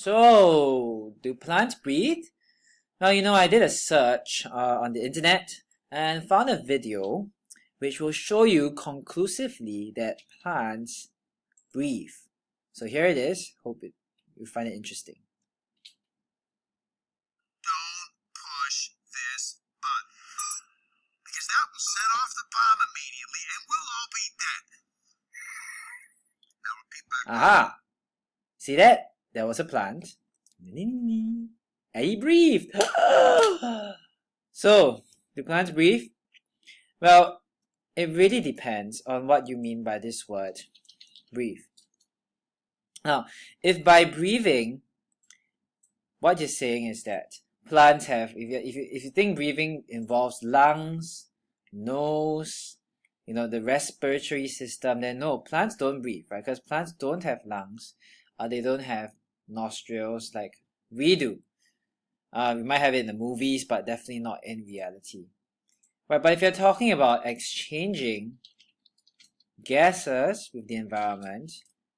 So, do plants breathe? Well, I did a search on the internet and found a video which will show you conclusively that plants breathe. So here it is. Hope you find it interesting. Don't push this button, because that will set off the bomb immediately and we'll all be dead. Now repeat back. Aha! See that? There was a plant. And he breathed. So, do plants breathe? Well, it really depends on what you mean by this word, breathe. Now, if by breathing, what you're saying is that plants have, if you think breathing involves lungs, nose, the respiratory system, then no, plants don't breathe, right? Because plants don't have lungs, they don't have nostrils like we do. We might have it in the movies, but definitely not in reality. Right, but if you're talking about exchanging gases with the environment,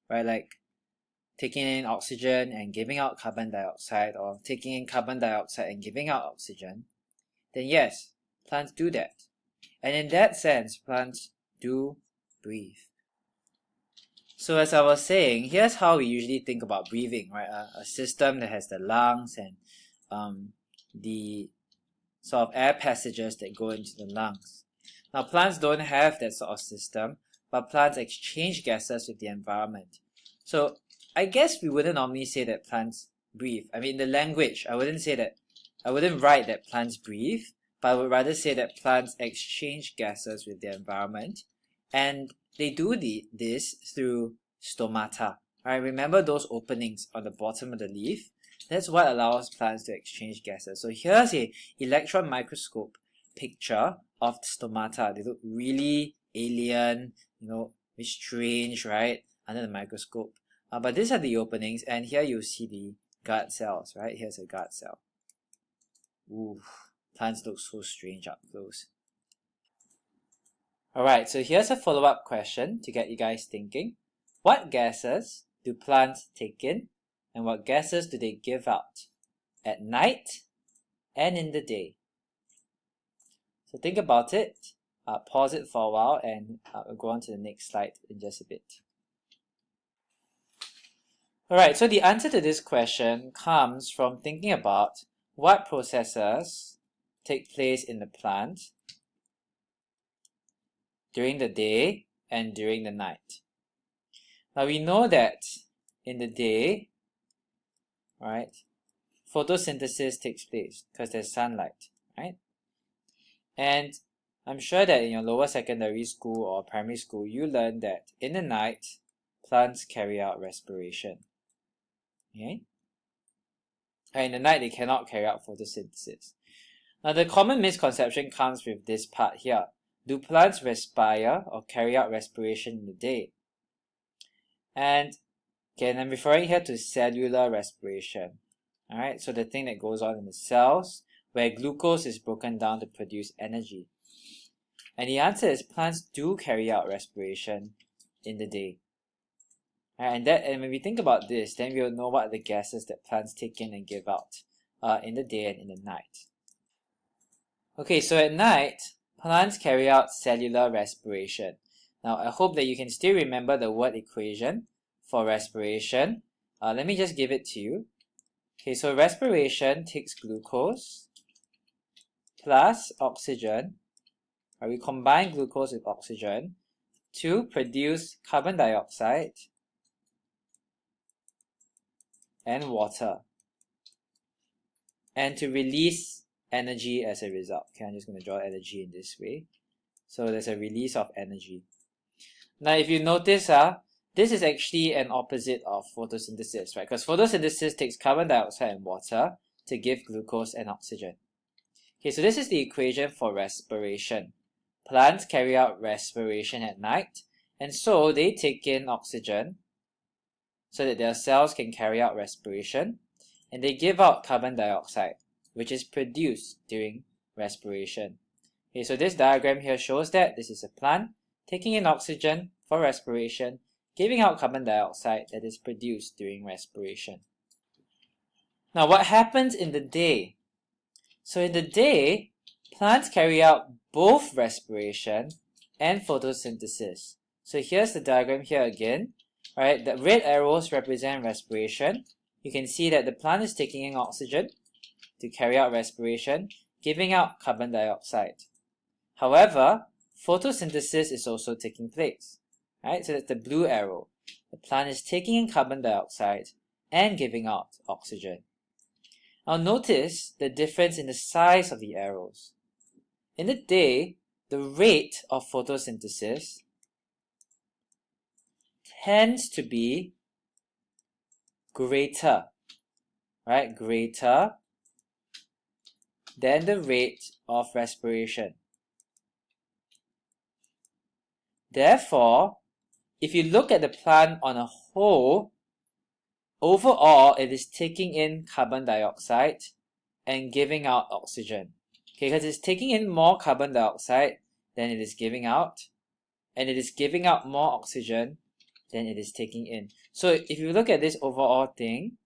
right, like taking in oxygen and giving out carbon dioxide, or taking in carbon dioxide and giving out oxygen, then yes, plants do that. And in that sense, plants do breathe. So as I was saying, here's how we usually think about breathing, right? A system that has the lungs and the sort of air passages that go into the lungs. Now, plants don't have that sort of system, but plants exchange gases with the environment. So I guess we wouldn't normally say that plants breathe. I mean, the language, I wouldn't write that plants breathe, but I would rather say that plants exchange gases with the environment, and they do this through stomata. Right? Remember those openings on the bottom of the leaf? That's what allows plants to exchange gases. So here's a electron microscope picture of the stomata. They look really alien, strange, right, under the microscope. But these are the openings, and here you see the guard cells, right? Here's a guard cell. Ooh, plants look so strange up close. Alright, so here's a follow-up question to get you guys thinking. What gases do plants take in, and what gases do they give out at night and in the day? So think about it, pause it for a while, and we'll go on to the next slide in just a bit. Alright, so the answer to this question comes from thinking about what processes take place in the plant during the day and during the night. Now we know that in the day, right, photosynthesis takes place because there's sunlight, right? And I'm sure that in your lower secondary school or primary school, you learned that in the night, plants carry out respiration. Okay? And in the night, they cannot carry out photosynthesis. Now, the common misconception comes with this part here. Do plants respire or carry out respiration in the day? And again, I'm referring here to cellular respiration. Alright, so the thing that goes on in the cells where glucose is broken down to produce energy. And the answer is plants do carry out respiration in the day. And when we think about this, then we'll know what are the gases that plants take in and give out in the day and in the night. Okay, so at night, plants carry out cellular respiration. Now, I hope that you can still remember the word equation for respiration. Let me just give it to you. Okay, so respiration takes glucose plus oxygen. We combine glucose with oxygen to produce carbon dioxide and water, and to release energy as a result. Okay, I'm just going to draw energy in this way. So there's a release of energy. Now, if you notice, this is actually an opposite of photosynthesis, right? Because photosynthesis takes carbon dioxide and water to give glucose and oxygen. Okay, so this is the equation for respiration. Plants carry out respiration at night, and so they take in oxygen so that their cells can carry out respiration, and they give out carbon dioxide, which is produced during respiration. Okay, so this diagram here shows that this is a plant taking in oxygen for respiration, giving out carbon dioxide that is produced during respiration. Now, what happens in the day? So in the day, plants carry out both respiration and photosynthesis. So here's the diagram here again. Right, the red arrows represent respiration. You can see that the plant is taking in oxygen to carry out respiration, giving out carbon dioxide. However, photosynthesis is also taking place. Right, so that's the blue arrow. The plant is taking in carbon dioxide and giving out oxygen. Now notice the difference in the size of the arrows. In the day, the rate of photosynthesis tends to be greater, right? Greater than the rate of respiration. Therefore, if you look at the plant on a whole, overall it is taking in carbon dioxide and giving out oxygen. Okay, because it's taking in more carbon dioxide than it is giving out, and it is giving out more oxygen than it is taking in. So if you look at this overall thing,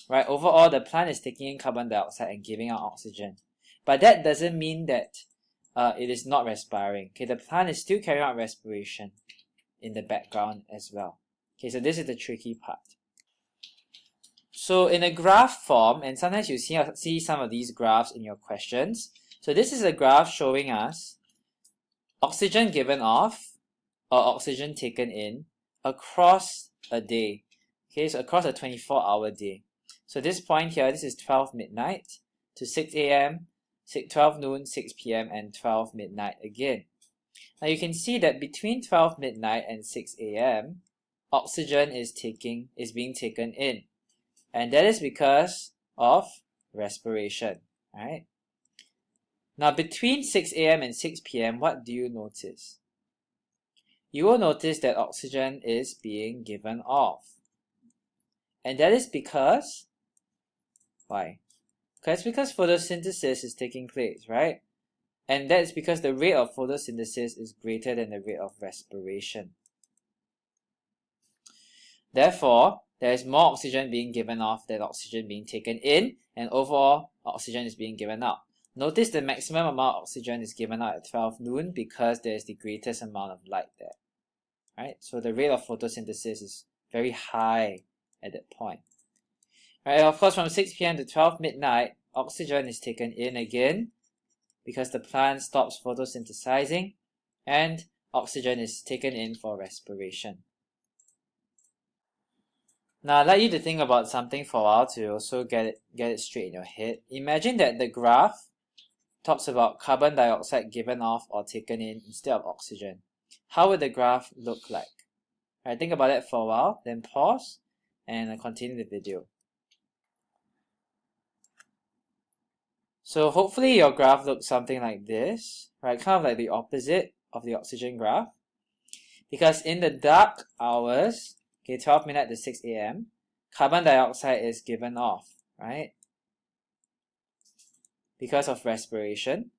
right, overall the plant is taking in carbon dioxide and giving out oxygen. But that doesn't mean that it is not respiring. Okay, the plant is still carrying out respiration in the background as well. Okay, so this is the tricky part. So in a graph form, and sometimes you see some of these graphs in your questions. So this is a graph showing us oxygen given off or oxygen taken in across a day. Okay, so across a 24-hour day. So this point here, this is 12 midnight to 6 a.m., 12 noon, 6 p.m., and 12 midnight again. Now you can see that between 12 midnight and 6 a.m., oxygen is being taken in. And that is because of respiration, right? Now between 6 a.m. and 6 p.m., what do you notice? You will notice that oxygen is being given off. And that is because, why? Because photosynthesis is taking place, right? And that is because the rate of photosynthesis is greater than the rate of respiration. Therefore, there is more oxygen being given off than oxygen being taken in, and overall, oxygen is being given out. Notice the maximum amount of oxygen is given out at 12 noon because there is the greatest amount of light there. Right? So the rate of photosynthesis is very high at that point. Right? Of course, from 6 p.m. to 12 midnight, oxygen is taken in again because the plant stops photosynthesizing, and oxygen is taken in for respiration. Now, I'd like you to think about something for a while to also get it straight in your head. Imagine that the graph talks about carbon dioxide given off or taken in instead of oxygen. How would the graph look like? Right, think about that for a while, then pause and continue the video. So hopefully your graph looks something like this, right? Kind of like the opposite of the oxygen graph. Because in the dark hours, okay, 12 midnight to 6 a.m., carbon dioxide is given off, right? Because of respiration.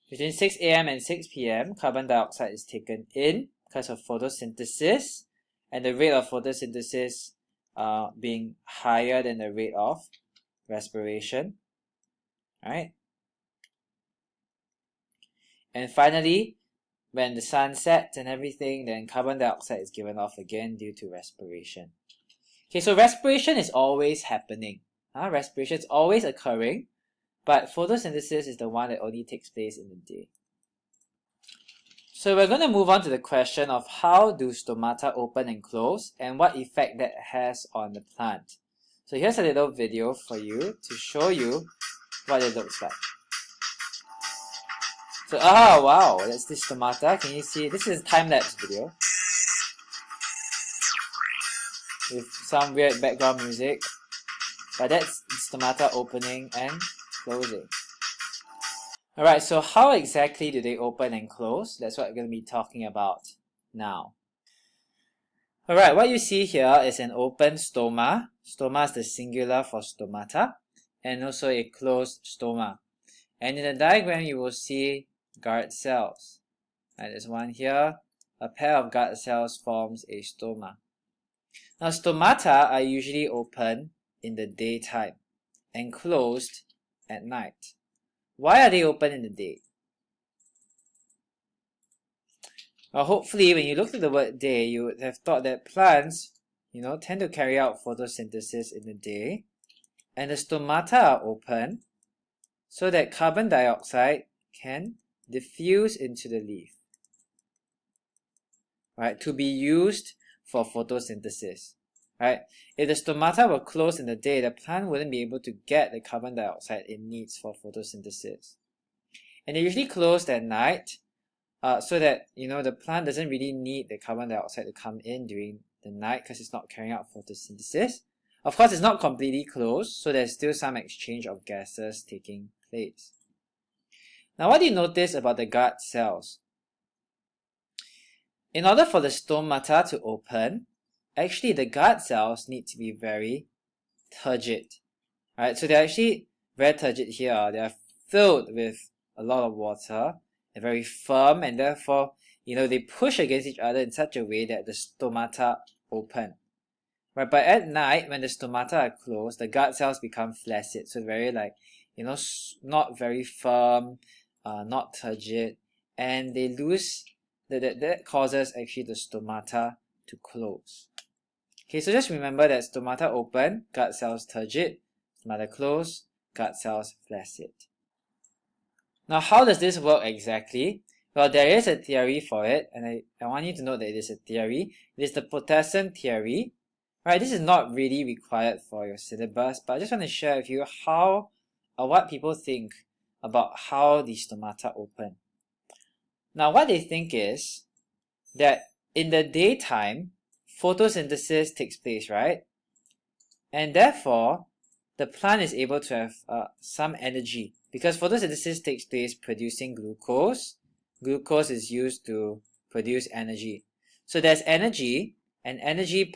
Between 6 a.m. and 6 p.m., carbon dioxide is taken in because of photosynthesis, and the rate of photosynthesis being higher than the rate of respiration, right? And finally, when the sun sets and everything, then carbon dioxide is given off again due to respiration. Okay, so respiration is always happening. Respiration is always occurring, but photosynthesis is the one that only takes place in the day. So we're going to move on to the question of how do stomata open and close and what effect that has on the plant. So here's a little video for you to show you what it looks like. So, wow, that's the stomata. Can you see? This is a time-lapse video with some weird background music. But that's stomata opening and closing. Alright, so how exactly do they open and close? That's what we're going to be talking about now. Alright, what you see here is an open stoma. Stoma is the singular for stomata, and also a closed stoma. And in the diagram, you will see guard cells. Right, there's one here. A pair of guard cells forms a stoma. Now, stomata are usually open in the daytime. and closed at night. Why are they open in the day? Well, hopefully when you looked at the word day, you would have thought that plants, tend to carry out photosynthesis in the day, and the stomata are open so that carbon dioxide can diffuse into the leaf, right, to be used for photosynthesis, right? If the stomata were closed in the day, the plant wouldn't be able to get the carbon dioxide it needs for photosynthesis. And they're usually closed at night, so that the plant doesn't really need the carbon dioxide to come in during the night because it's not carrying out photosynthesis. Of course, it's not completely closed, so there's still some exchange of gases taking place. Now, what do you notice about the gut cells? In order for the stomata to open, actually the gut cells need to be very turgid. Right? So they're actually very turgid here. They are filled with a lot of water. They're very firm, and therefore, they push against each other in such a way that the stomata open. Right? But at night, when the stomata are closed, the gut cells become flaccid. So very not very firm, not turgid, and they lose, that causes actually the stomata to close. Okay, so just remember that stomata open, gut cells turgid, stomata close, gut cells flaccid. Now, how does this work exactly? Well, there is a theory for it, and I want you to know that it is a theory. It is the potassium theory. Right, this is not really required for your syllabus, but I just want to share with you what people think about how the stomata open. Now, what they think is that in the daytime, photosynthesis takes place, right? And therefore, the plant is able to have some energy because photosynthesis takes place producing glucose. Glucose is used to produce energy. So there's energy, and energy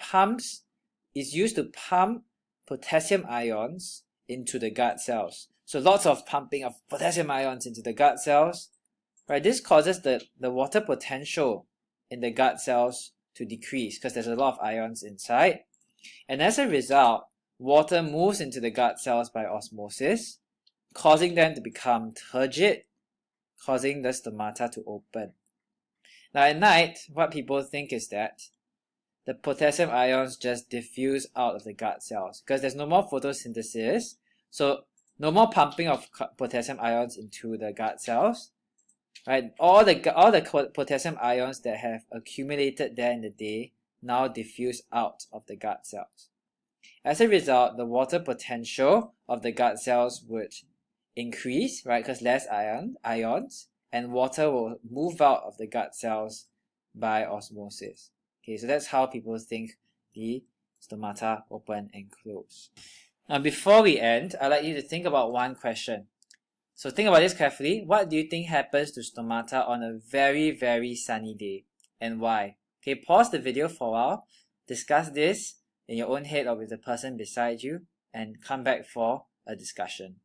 is used to pump potassium ions into the gut cells. So lots of pumping of potassium ions into the gut cells. Right, this causes the water potential in the gut cells to decrease because there's a lot of ions inside. And as a result, water moves into the gut cells by osmosis, causing them to become turgid, causing the stomata to open. Now at night, what people think is that the potassium ions just diffuse out of the gut cells because there's no more photosynthesis, so no more pumping of potassium ions into the gut cells. Right, all the potassium ions that have accumulated there in the day now diffuse out of the gut cells. As a result, the water potential of the gut cells would increase, right, because less ions, and water will move out of the gut cells by osmosis. Okay, so that's how people think the stomata open and close. Now, before we end, I'd like you to think about one question. So think about this carefully. What do you think happens to stomata on a very, very sunny day, and why? Okay, pause the video for a while, discuss this in your own head or with the person beside you, and come back for a discussion.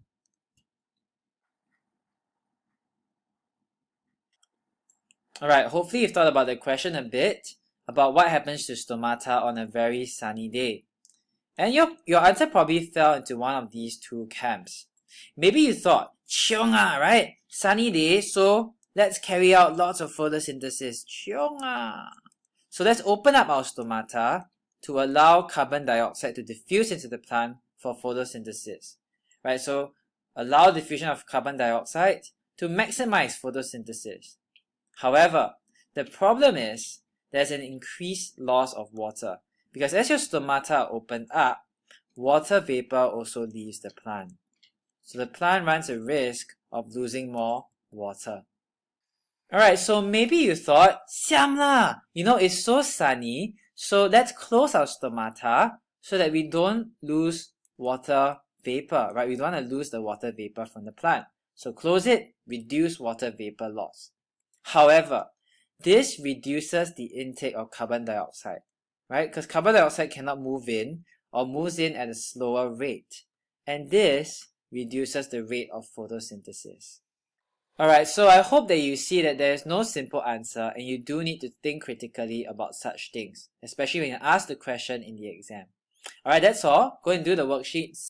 Alright, hopefully you've thought about the question a bit, about what happens to stomata on a very sunny day. And your answer probably fell into one of these two camps. Maybe you thought, chiong right? Sunny day, so let's carry out lots of photosynthesis. Chiong So let's open up our stomata to allow carbon dioxide to diffuse into the plant for photosynthesis. Right? So allow diffusion of carbon dioxide to maximize photosynthesis. However, the problem is there's an increased loss of water because as your stomata open up, water vapor also leaves the plant. So the plant runs a risk of losing more water. Alright, so maybe you thought, siam lah, it's so sunny, so let's close our stomata so that we don't lose water vapor, right? We don't want to lose the water vapor from the plant. So close it, reduce water vapor loss. However, this reduces the intake of carbon dioxide, right? Because carbon dioxide cannot move in or moves in at a slower rate. And this reduces the rate of photosynthesis. Alright, so I hope that you see that there is no simple answer and you do need to think critically about such things, especially when you ask the question in the exam. Alright, that's all. Go and do the worksheets.